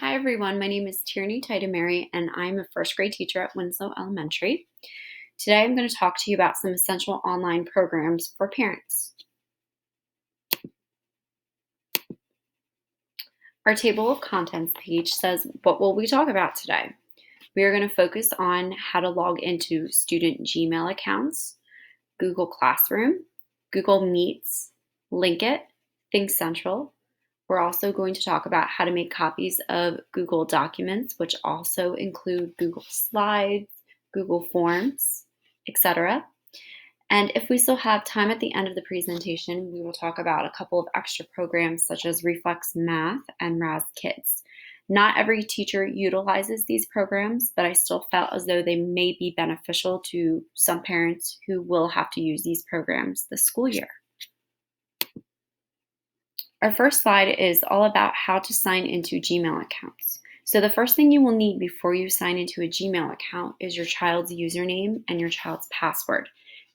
Hi everyone, my name is Tierney Titamary and I'm a first grade teacher at Winslow Elementary. Today I'm going to talk to you about some essential online programs for parents. Our table of contents page says, what will we talk about today? We are going to focus on how to log into student Gmail accounts, Google Classroom, Google Meets, Linkit, ThinkCentral. We're also going to talk about how to make copies of Google Documents, which also include Google Slides, Google Forms, etc. And if we still have time at the end of the presentation, we will talk about a couple of extra programs such as Reflex Math and Raz Kids. Not every teacher utilizes these programs, but I still felt as though they may be beneficial to some parents who will have to use these programs this school year. Our first slide is all about how to sign into Gmail accounts. So the first thing you will need before you sign into a Gmail account is your child's username and your child's password.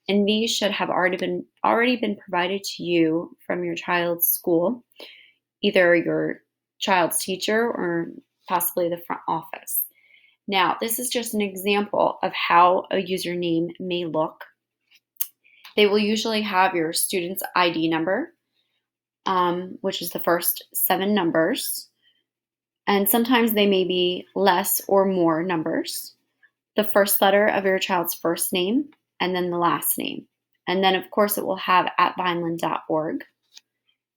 And these should have already been provided to you from your child's school, either your child's teacher or possibly the front office. Now, this is just an example of how a username may look. They will usually have your student's ID number, which is the first 7 numbers. And sometimes they may be less or more numbers. The first letter of your child's first name, and then the last name. And then, of course, it will have @vineland.org.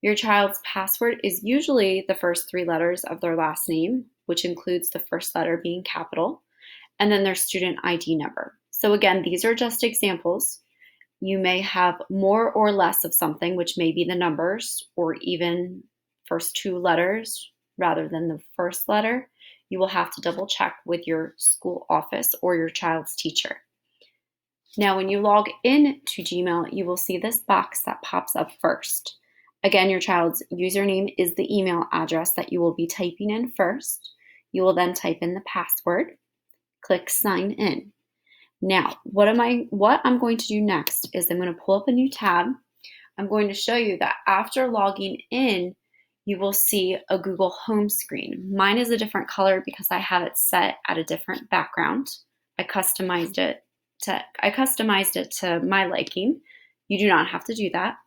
Your child's password is usually the first 3 letters of their last name, which includes the first letter being capital, and then their student ID number. So again, these are just examples. You may have more or less of something, which may be the numbers or even first 2 letters rather than the first letter. You will have to double check with your school office or your child's teacher. Now, when you log in to Gmail, you will see this box that pops up first. Again, your child's username is the email address that you will be typing in first. You will then type in the password, click sign in. Now, what I'm going to do next is I'm going to pull up a new tab. I'm going to show you that after logging in, you will see a Google home screen. Mine is a different color because I have it set at a different background. I customized it to my liking. You do not have to do that.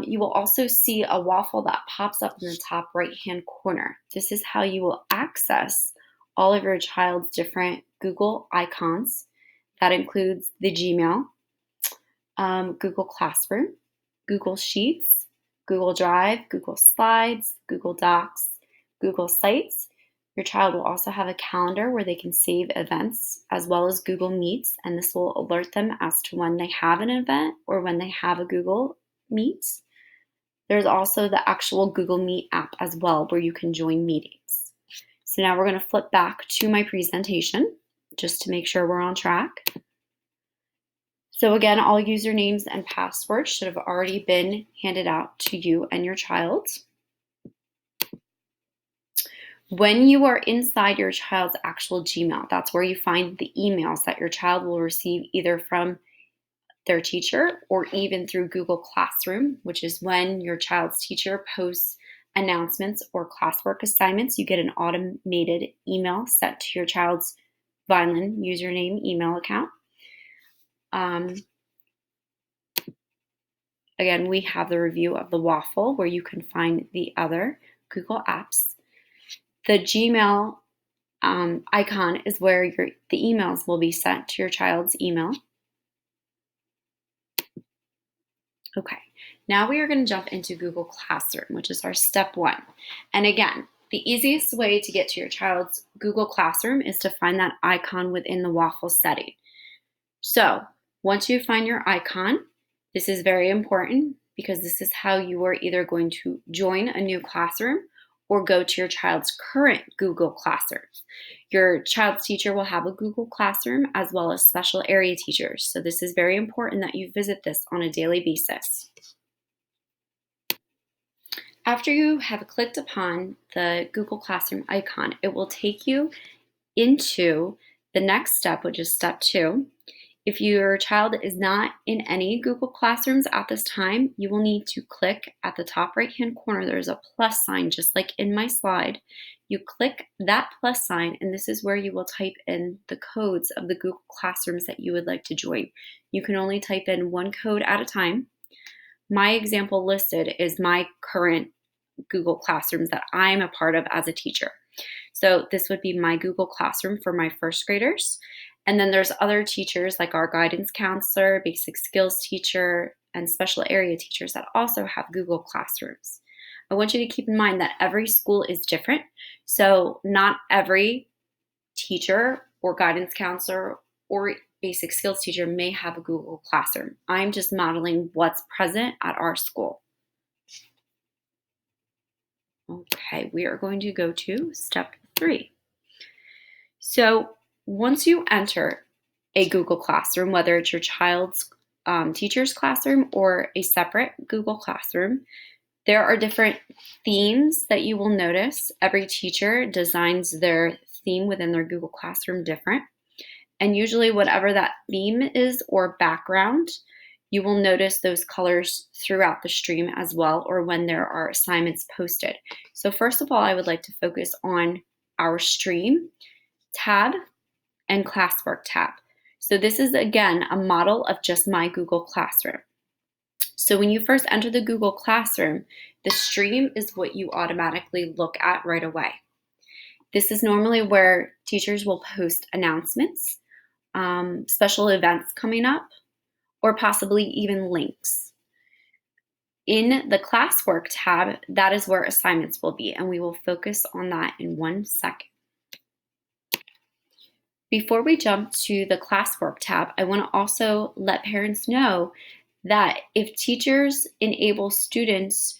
You will also see a waffle that pops up in the top right-hand corner. This is how you will access all of your child's different Google icons. That includes the Gmail, Google Classroom, Google Sheets, Google Drive, Google Slides, Google Docs, Google Sites. Your child will also have a calendar where they can save events, as well as Google Meets, and this will alert them as to when they have an event or when they have a Google Meet. There's also the actual Google Meet app as well, where you can join meetings. So now we're going to flip back to my presentation just to make sure we're on track. So again, all usernames and passwords should have already been handed out to you and your child. When you are inside your child's actual Gmail, that's where you find the emails that your child will receive either from their teacher or even through Google Classroom, which is when your child's teacher posts announcements or classwork assignments. You get an automated email sent to your child's Vineland username email account. Again, we have the review of the waffle where you can find the other Google apps. The Gmail icon is where the emails will be sent to your child's email. Okay, now we are going to jump into Google Classroom, which is our step 1. And again, the easiest way to get to your child's Google Classroom is to find that icon within the waffle setting. So once you find your icon, this is very important because this is how you are either going to join a new classroom or go to your child's current Google Classroom. Your child's teacher will have a Google Classroom as well as special area teachers. So this is very important that you visit this on a daily basis. After you have clicked upon the Google Classroom icon, it will take you into the next step, which is step 2. If your child is not in any Google Classrooms at this time, you will need to click at the top right-hand corner. There's a plus sign, just like in my slide. You click that plus sign, and this is where you will type in the codes of the Google Classrooms that you would like to join. You can only type in one code at a time. My example listed is my current Google Classrooms that I'm a part of as a teacher. So this would be my Google Classroom for my first graders. And then there's other teachers like our guidance counselor, basic skills teacher, and special area teachers that also have Google Classrooms. I want you to keep in mind that every school is different. So not every teacher or guidance counselor or basic skills teacher may have a Google Classroom. I'm just modeling what's present at our school. Okay, we are going to go to step 3. So once you enter a Google Classroom, whether it's your child's teacher's classroom or a separate Google Classroom, there are different themes that you will notice. Every teacher designs their theme within their Google Classroom different. And usually whatever that theme is or background, you will notice those colors throughout the stream as well, or when there are assignments posted. So first of all, I would like to focus on our stream tab and classwork tab. So this is again a model of just my Google Classroom. So when you first enter the Google Classroom, the stream is what you automatically look at right away. This is normally where teachers will post announcements, special events coming up, or possibly even links. In the classwork tab, that is where assignments will be, and we will focus on that in 1 second. Before we jump to the classwork tab, I want to also let parents know that if teachers enable students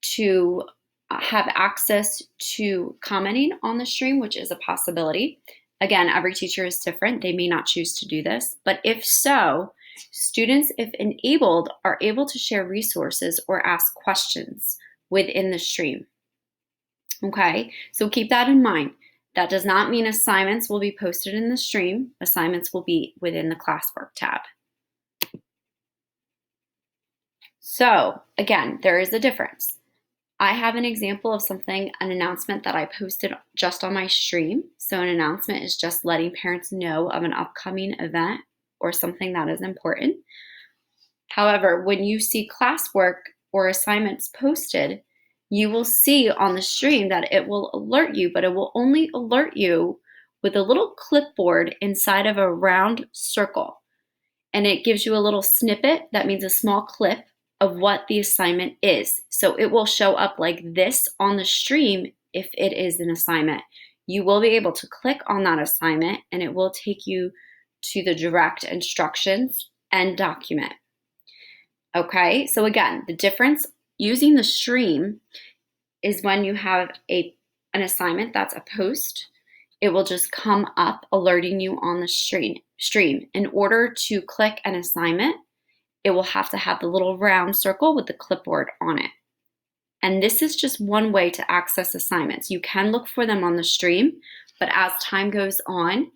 to have access to commenting on the stream, which is a possibility, again, every teacher is different. They may not choose to do this, but if so, students, if enabled, are able to share resources or ask questions within the stream. Okay, so keep that in mind. That does not mean assignments will be posted in the stream. Assignments will be within the classwork tab. So again, there is a difference. I have an example of something, an announcement that I posted just on my stream. So an announcement is just letting parents know of an upcoming event or something that is important. However, when you see classwork or assignments posted, you will see on the stream that it will alert you, but it will only alert you with a little clipboard inside of a round circle. And it gives you a little snippet, that means a small clip of what the assignment is. So it will show up like this on the stream if it is an assignment. You will be able to click on that assignment and it will take you to the direct instructions and document. Okay, so again, the difference using the stream is when you have an assignment that's a post, it will just come up alerting you on the stream. In order to click an assignment, it will have to have the little round circle with the clipboard on it. And this is just one way to access assignments. You can look for them on the stream, but as time goes on,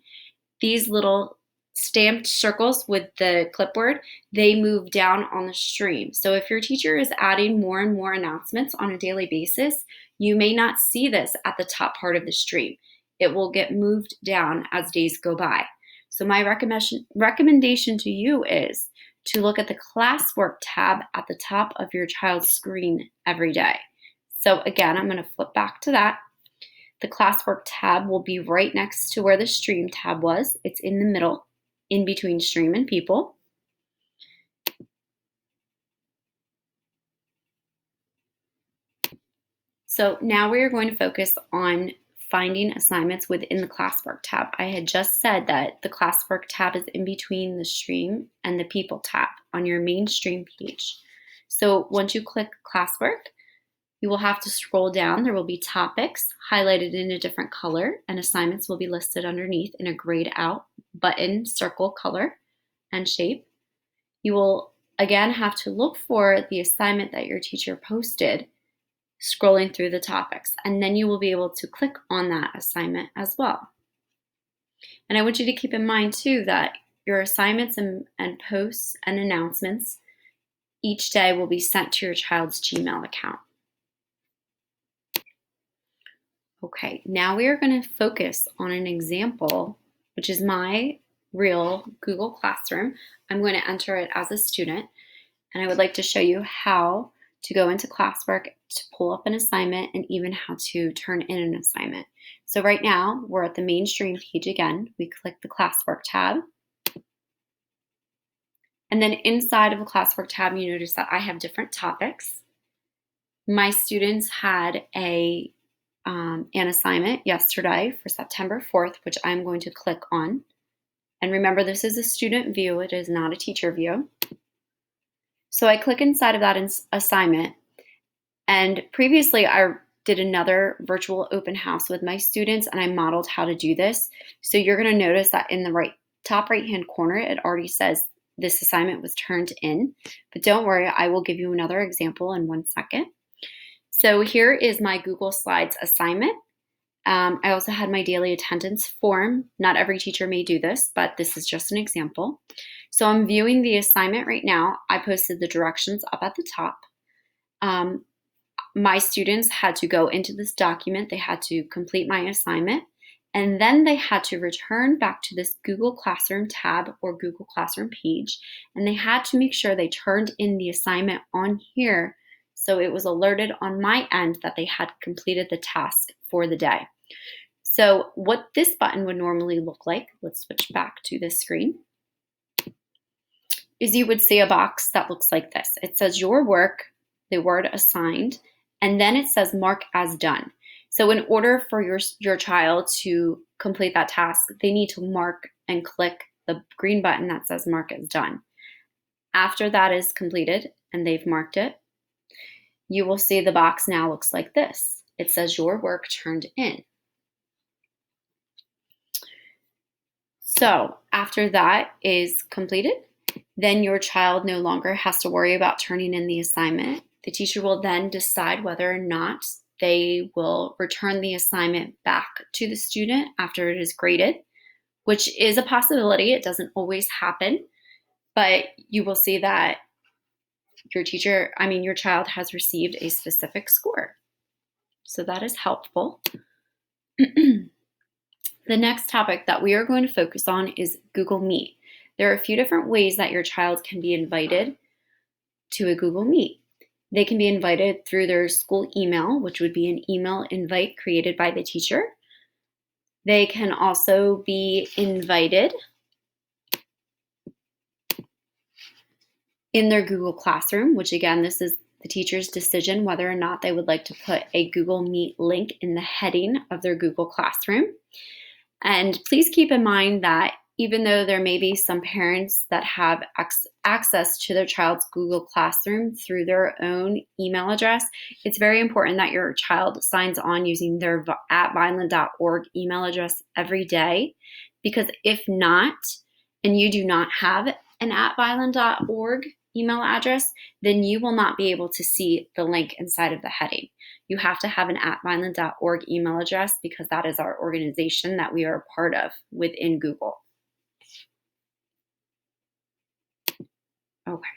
these little stamped circles with the clipboard, they move down on the stream. So if your teacher is adding more and more announcements on a daily basis, you may not see this at the top part of the stream. It will get moved down as days go by. So my recommendation to you is to look at the classwork tab at the top of your child's screen every day. So again, I'm going to flip back to that. The classwork tab will be right next to where the stream tab was. It's in the middle, in between stream and people. So now we are going to focus on finding assignments within the classwork tab. I had just said that the classwork tab is in between the stream and the people tab on your main stream page. So once you click classwork, you will have to scroll down. There will be topics highlighted in a different color, and assignments will be listed underneath in a grayed out button circle color and shape. You will again have to look for the assignment that your teacher posted, scrolling through the topics, and then you will be able to click on that assignment as well. And I want you to keep in mind too that your assignments and posts and announcements each day will be sent to your child's Gmail account. Okay, now we are going to focus on an example, which is my real Google Classroom. I'm going to enter it as a student, and I would like to show you how to go into classwork to pull up an assignment and even how to turn in an assignment. So right now, we're at the mainstream page again. We click the classwork tab. And then inside of the classwork tab, you notice that I have different topics. My students had an assignment yesterday for September 4th, which I'm going to click on. And remember, this is a student view, it is not a teacher view. So I click inside of that assignment. And previously, I did another virtual open house with my students, and I modeled how to do this. So you're going to notice that in the top right-hand corner, it already says this assignment was turned in. But don't worry, I will give you another example in 1 second. So here is my Google Slides assignment. I also had my daily attendance form. Not every teacher may do this, but this is just an example. So I'm viewing the assignment right now. I posted the directions up at the top. My students had to go into this document. They had to complete my assignment, and then they had to return back to this Google Classroom tab or Google Classroom page, and they had to make sure they turned in the assignment on here so it was alerted on my end that they had completed the task for the day. So what this button would normally look like, let's switch back to this screen, is you would see a box that looks like this. It says your work, the word assigned, and then it says mark as done. So in order for your child to complete that task, they need to mark and click the green button that says mark as done. After that is completed and they've marked it, you will see the box now looks like this. It says your work turned in. So after that is completed, then your child no longer has to worry about turning in the assignment. The teacher will then decide whether or not they will return the assignment back to the student after it is graded, which is a possibility. It doesn't always happen, but you will see that your child has received a specific score. So that is helpful. The next topic that we are going to focus on is Google Meet. There are a few different ways that your child can be invited to a Google Meet. They can be invited through their school email, which would be an email invite created by the teacher. They can also be invited in their Google Classroom, which again, this is the teacher's decision whether or not they would like to put a Google Meet link in the heading of their Google Classroom. And please keep in mind that even though there may be some parents that have access to their child's Google Classroom through their own email address, it's very important that your child signs on using their @vineland.org email address every day, because if not, and you do not have an @vineland.org email address, then you will not be able to see the link inside of the heading. You have to have an @vineland.org email address because that is our organization that we are a part of within Google. Okay.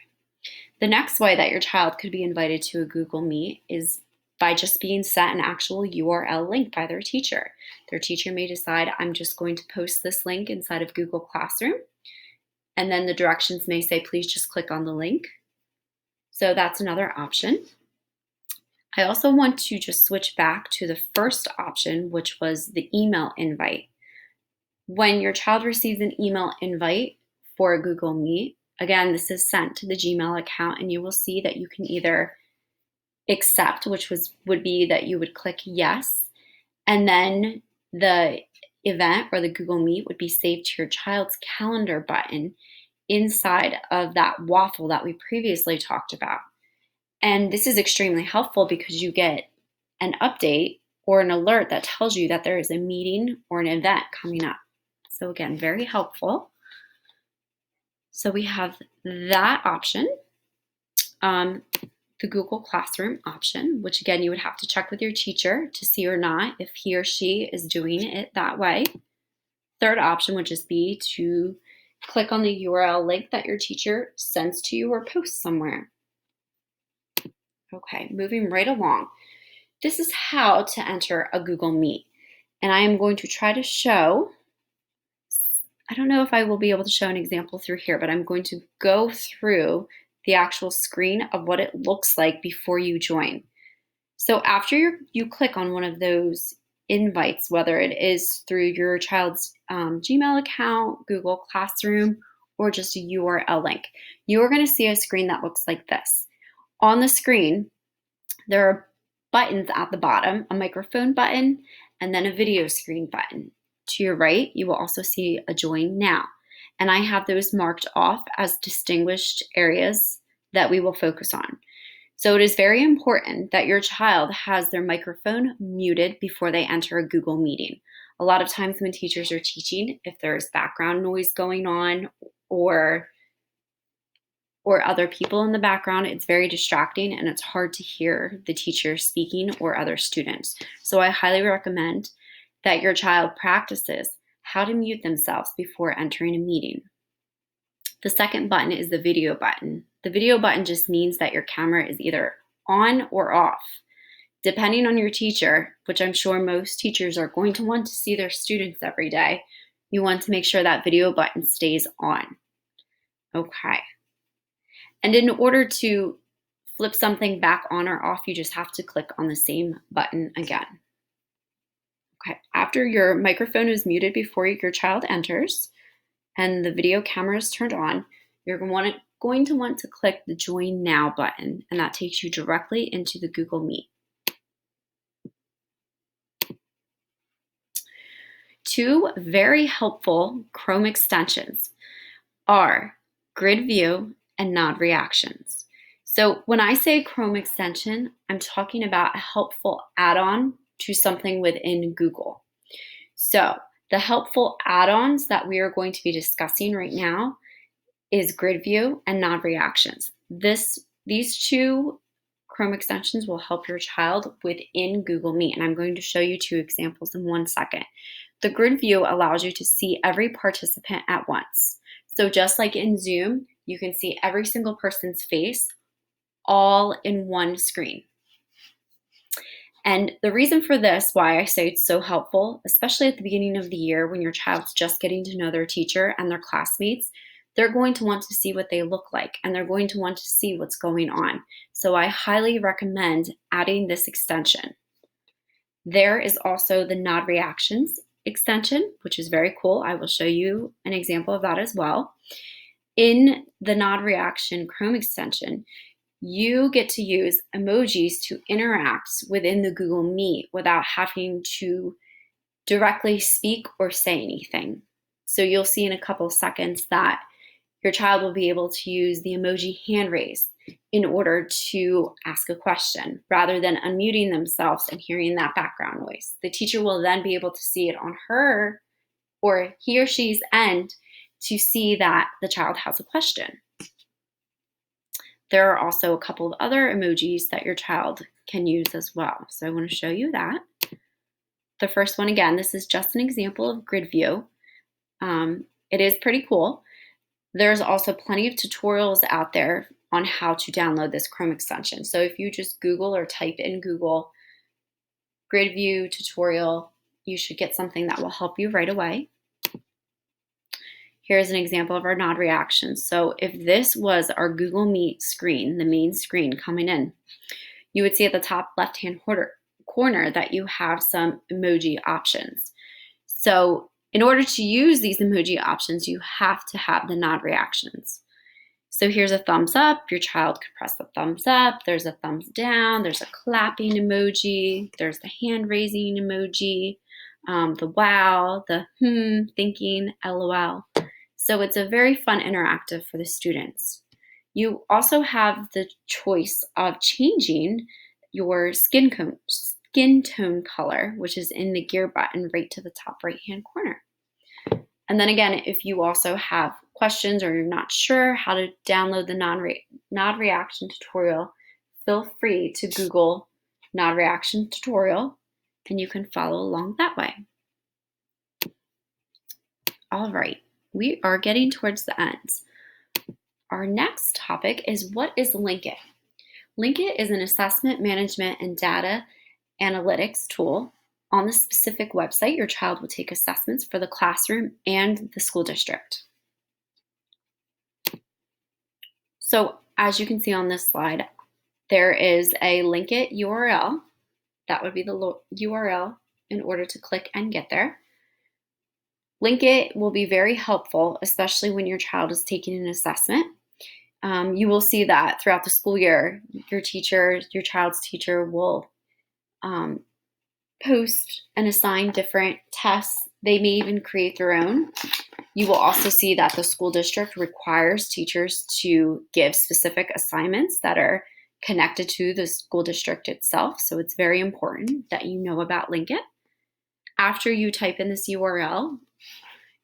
The next way that your child could be invited to a Google Meet is by just being sent an actual URL link by their teacher. Their teacher may decide, I'm just going to post this link inside of Google Classroom. And then the directions may say, please just click on the link. So that's another option. I also want to just switch back to the first option, which was the email invite. When your child receives an email invite for a Google Meet, again, this is sent to the Gmail account, and you will see that you can either accept, which would be that you would click yes, and then the event or the Google Meet would be saved to your child's calendar button inside of that waffle that we previously talked about. And this is extremely helpful because you get an update or an alert that tells you that there is a meeting or an event coming up. So again, very helpful. So we have that option, the Google Classroom option, which again, you would have to check with your teacher to see or not if he or she is doing it that way. Third option would just be to click on the URL link that your teacher sends to you or posts somewhere. Okay, moving right along. this is how to enter a Google Meet. And I am going to try to show, I don't know if I will be able to show an example through here, but I'm going to go through the actual screen of what it looks like before you join. So after you click on one of those invites, whether it is through your child's Gmail account, Google Classroom, or just a URL link, you are going to see a screen that looks like this. On the screen, there are buttons at the bottom, a microphone button, and then a video screen button. To your right, you will also see a Join Now. And I have those marked off as distinguished areas that we will focus on. So it is very important that your child has their microphone muted before they enter a Google meeting. A lot of times when teachers are teaching, if there's background noise going on or other people in the background, it's very distracting and it's hard to hear the teacher speaking or other students. So I highly recommend that your child practices how to mute themselves before entering a meeting. The second button is the video button. The video button just means that your camera is either on or off. Depending on your teacher, which I'm sure most teachers are going to want to see their students every day, you want to make sure that video button stays on. Okay. And in order to flip something back on or off, you just have to click on the same button again. Okay. After your microphone is muted before your child enters and the video camera is turned on, you're going to want to click the Join Now button, and that takes you directly into the Google Meet. Two very helpful Chrome extensions are Grid View and Nod Reactions. So when I say Chrome extension, I'm talking about a helpful add-on to something within Google. So the helpful add-ons that we are going to be discussing right now is Grid View and Nod Reactions. These two Chrome extensions will help your child within Google Meet, and I'm going to show you two examples in 1 second. The Grid View allows you to see every participant at once. So just like in Zoom, you can see every single person's face all in one screen. And the reason for this, why I say it's so helpful, especially at the beginning of the year when your child's just getting to know their teacher and their classmates, they're going to want to see what they look like and they're going to want to see what's going on. So I highly recommend adding this extension. There is also the Nod Reactions extension, which is very cool. I will show you an example of that as well. In the Nod Reaction Chrome extension, you get to use emojis to interact within the Google Meet without having to directly speak or say anything. So you'll see in a couple seconds that your child will be able to use the emoji hand raise in order to ask a question rather than unmuting themselves and hearing that background noise. The teacher will then be able to see it on her or he or she's end to see that the child has a question. There are also a couple of other emojis that your child can use as well. So I want to show you that. The first one, again, this is just an example of Grid View. It is pretty cool. There's also plenty of tutorials out there on how to download this Chrome extension. So if you just Google or type in Google Grid View tutorial, you should get something that will help you right away. Here's an example of our Nod Reactions. So if this was our Google Meet screen, the main screen coming in, you would see at the top left-hand corner that you have some emoji options. So in order to use these emoji options, you have to have the Nod Reactions. So here's a thumbs up. Your child could press the thumbs up. There's a thumbs down. There's a clapping emoji. There's the hand raising emoji, the wow, the thinking, LOL. So it's a very fun interactive for the students. You also have the choice of changing your skin tone color, which is in the gear button right to the top right-hand corner. And then again, if you also have questions or you're not sure how to download the Nod Reaction tutorial, feel free to Google Nod Reaction tutorial and you can follow along that way. All right, we are getting towards the end. Our next topic is, what is Linkit? Linkit is an assessment management and data analytics tool. On the specific website, your child will take assessments for the classroom and the school district. So as you can see on this slide, there is a Linkit URL. That would be the URL in order to click and get there. Linkit will be very helpful, especially when your child is taking an assessment. You will see that throughout the school year, your child's teacher will post and assign different tests. They may even create their own. You will also see that the school district requires teachers to give specific assignments that are connected to the school district itself. So it's very important that you know about Linkit. After you type in this URL,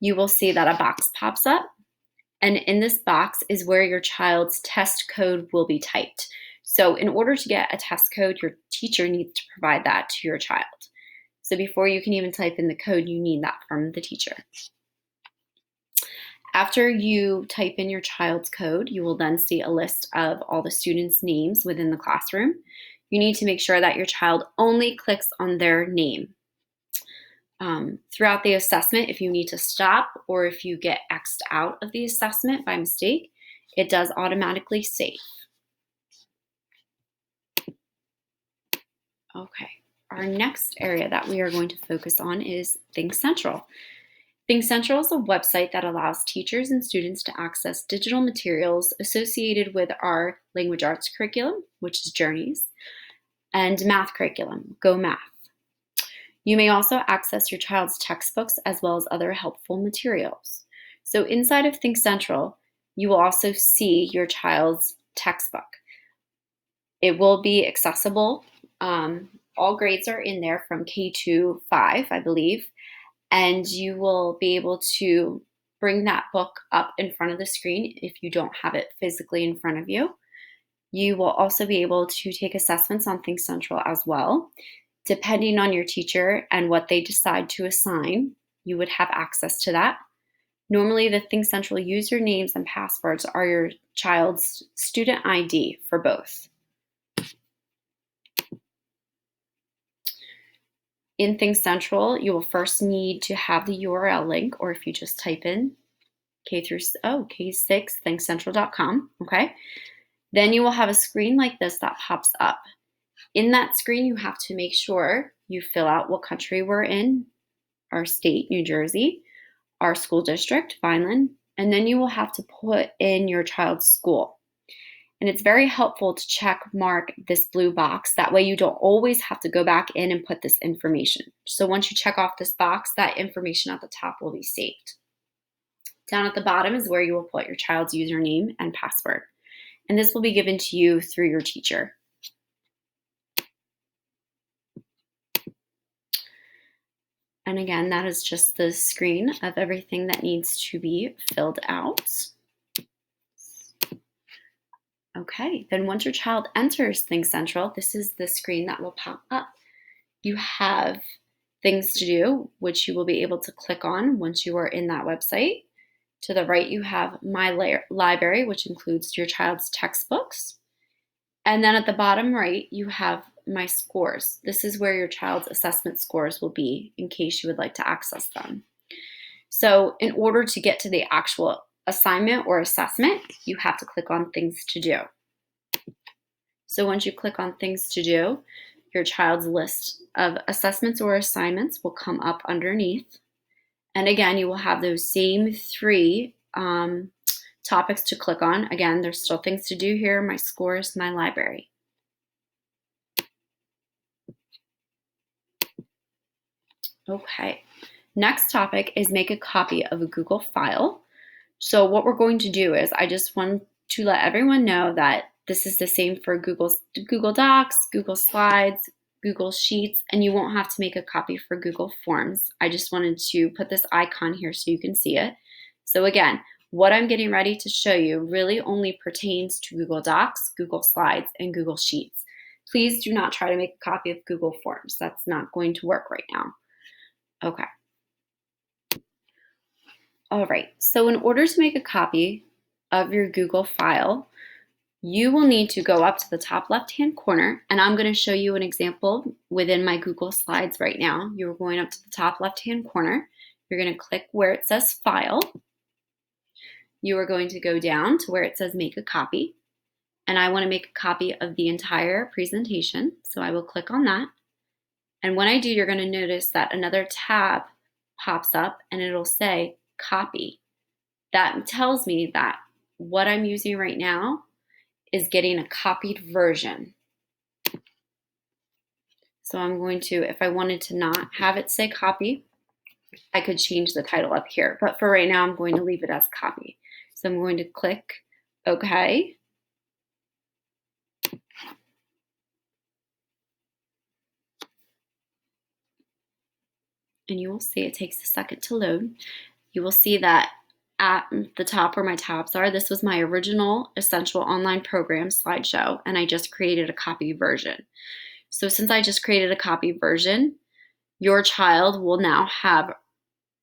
you will see that a box pops up. And in this box is where your child's test code will be typed. So in order to get a test code, your teacher needs to provide that to your child. So before you can even type in the code, you need that from the teacher. After you type in your child's code, you will then see a list of all the students' names within the classroom. You need to make sure that your child only clicks on their name. Throughout the assessment, if you need to stop or if you get X'd out of the assessment by mistake, it does automatically save. Okay, our next area that we are going to focus on is ThinkCentral. ThinkCentral is a website that allows teachers and students to access digital materials associated with our language arts curriculum, which is Journeys, and math curriculum, Go Math. You may also access your child's textbooks as well as other helpful materials. So inside of ThinkCentral, you will also see your child's textbook. It will be accessible. All grades are in there from K to 5, I believe, and you will be able to bring that book up in front of the screen if you don't have it physically in front of you. You will also be able to take assessments on ThinkCentral as well. Depending on your teacher and what they decide to assign, you would have access to that. Normally, the ThinkCentral usernames and passwords are your child's student ID for both. In ThinkCentral, you will first need to have the URL link, or if you just type in K6 thinkcentral.com, okay? Then you will have a screen like this that pops up. In that screen, you have to make sure you fill out what country we're in, our state, New Jersey, our school district, Vineland, and then you will have to put in your child's school. And it's very helpful to check mark this blue box. That way you don't always have to go back in and put this information. So once you check off this box, that information at the top will be saved. Down at the bottom is where you will put your child's username and password. And this will be given to you through your teacher. And again, that is just the screen of everything that needs to be filled out. Okay, then once your child enters ThinkCentral, this is the screen that will pop up. You have things to do, which you will be able to click on once you are in that website. To the right, you have My Library, which includes your child's textbooks. And then at the bottom right, you have My Scores. This is where your child's assessment scores will be in case you would like to access them. So in order to get to the actual assignment or assessment, you have to click on Things to Do. So once you click on Things to Do, your child's list of assessments or assignments will come up underneath. And again, you will have those same 3 topics to click on. Again, there's still things to do here, My Scores, My Library. Okay, next topic is make a copy of a Google file. So what we're going to do is I just want to let everyone know that this is the same for Google Docs, Google Slides, Google Sheets, and you won't have to make a copy for Google Forms. I just wanted to put this icon here so you can see it. So again, what I'm getting ready to show you really only pertains to Google Docs, Google Slides, and Google Sheets. Please do not try to make a copy of Google Forms. That's not going to work right now. Okay. All right, so in order to make a copy of your Google file, you will need to go up to the top left-hand corner, and I'm going to show you an example within my Google Slides right now. You're going up to the top left-hand corner. You're going to click where it says File. You are going to go down to where it says Make a Copy, and I want to make a copy of the entire presentation, so I will click on that. And when I do, you're going to notice that another tab pops up, and it'll say Copy. That tells me that what I'm using right now is getting a copied version. So I'm going to, if I wanted to not have it say copy, I could change the title up here. But for right now, I'm going to leave it as copy. So I'm going to click OK. And you will see it takes a second to load. You will see that at the top where my tabs are, this was my original Essential Online Program slideshow, and I just created a copy version. So since I just created a copy version, your child will now have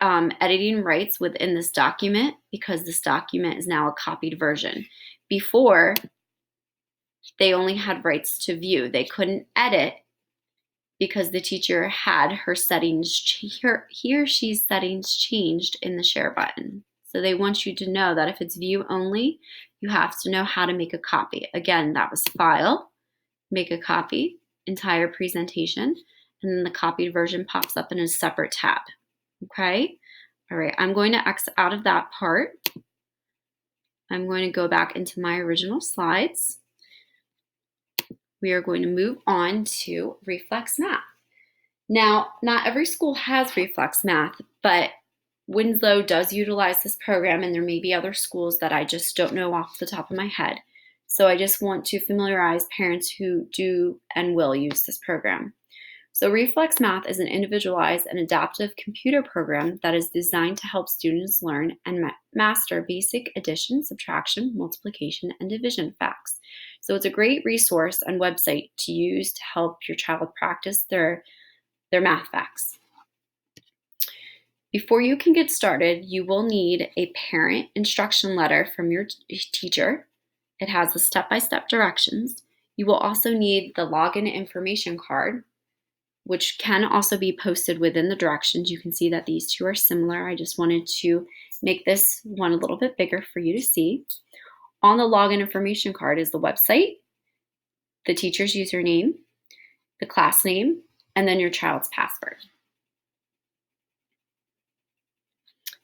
editing rights within this document because this document is now a copied version. Before, they only had rights to view. They couldn't edit because the teacher had her settings, he or she's settings changed in the share button. So they want you to know that if it's view only, you have to know how to make a copy. Again, that was File, Make a Copy, Entire Presentation, and then the copied version pops up in a separate tab. Okay? All right, I'm going to X out of that part. I'm going to go back into my original slides. We are going to move on to Reflex Math. Now, not every school has Reflex Math, but Winslow does utilize this program, and there may be other schools that I just don't know off the top of my head. So I just want to familiarize parents who do and will use this program. So Reflex Math is an individualized and adaptive computer program that is designed to help students learn and master basic addition, subtraction, multiplication, and division facts. So it's a great resource and website to use to help your child practice their math facts. Before you can get started, you will need a parent instruction letter from your teacher. It has the step-by-step directions. You will also need the login information card, which can also be posted within the directions. You can see that these two are similar. I just wanted to make this one a little bit bigger for you to see. On the login information card is the website, the teacher's username, the class name, and then your child's password.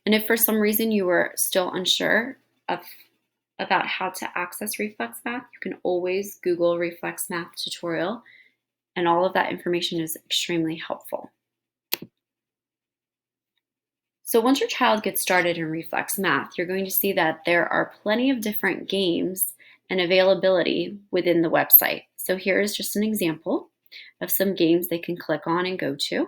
And if for some reason you are still unsure about how to access Reflex Math, you can always Google Reflex Math tutorial, and all of that information is extremely helpful. So once your child gets started in Reflex Math, you're going to see that there are plenty of different games and availability within the website. So here is just an example of some games they can click on and go to.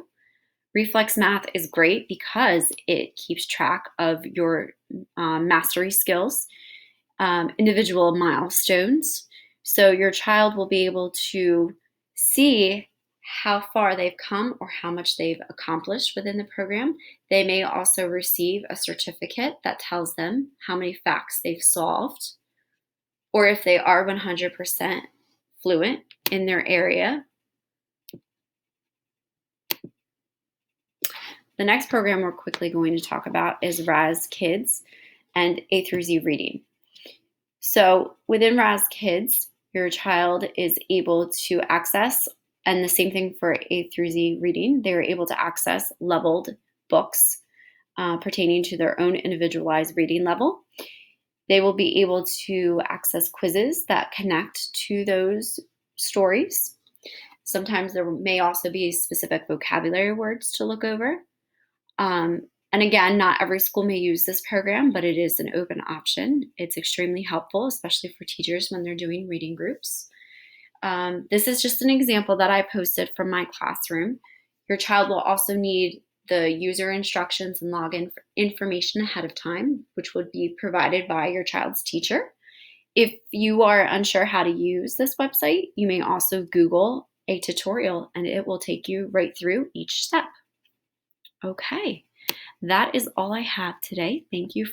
Reflex Math is great because it keeps track of your mastery skills, individual milestones. So your child will be able to see how far they've come or how much they've accomplished within the program. They may also receive a certificate that tells them how many facts they've solved, or if they are 100% fluent in their area. The next program we're quickly going to talk about is Raz Kids and A through Z reading. So within Raz Kids, your child is able to access, and the same thing for A through Z reading, they're able to access leveled books pertaining to their own individualized reading level. They will be able to access quizzes that connect to those stories. Sometimes there may also be specific vocabulary words to look over. And again, not every school may use this program, but it is an open option. It's extremely helpful, especially for teachers when they're doing reading groups. This is just an example that I posted from my classroom. Your child will also need the user instructions and login information ahead of time, which would be provided by your child's teacher. If you are unsure how to use this website, you may also Google a tutorial, and it will take you right through each step. Okay, that is all I have today. Thank you.